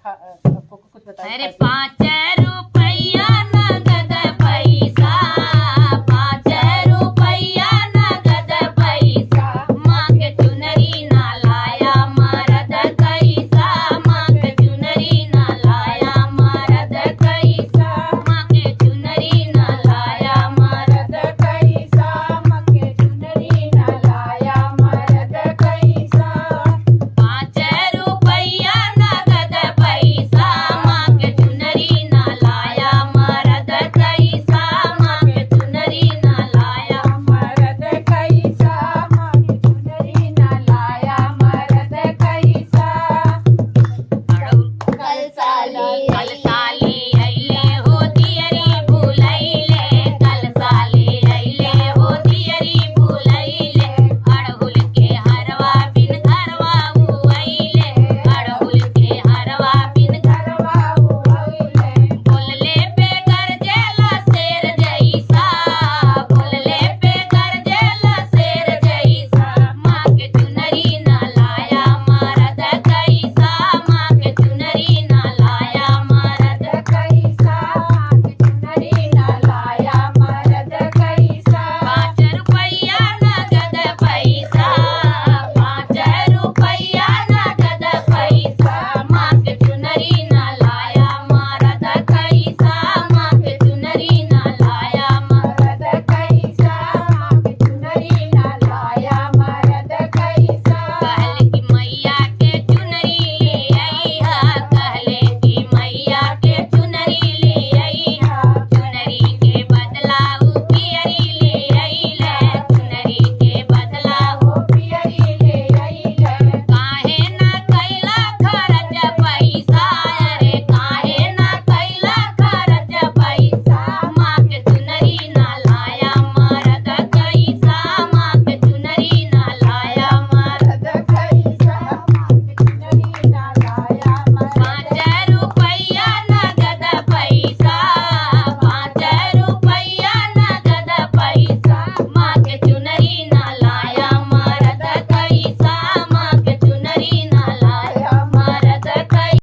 कुछ बताइए। अरे 5 रुपया नगद पैसा, 5 रुपया नगद पैसा, माँ के चुनरी ना लाया मरद कैसा, माँ के चुनरी ना लाया मरद कैसा, माँ के चुनरी ना लाया मरद कैसा, माँ के चुनरी ना लाया मरद कैसा। 5 रुपया नगद पैसा, माँ के चुनरी ना लाया मरद कैसा, माँ के चुनरी ना लाया मरद कैसा, माँ के चुनरी ना लाया मरद कैसा। कल साली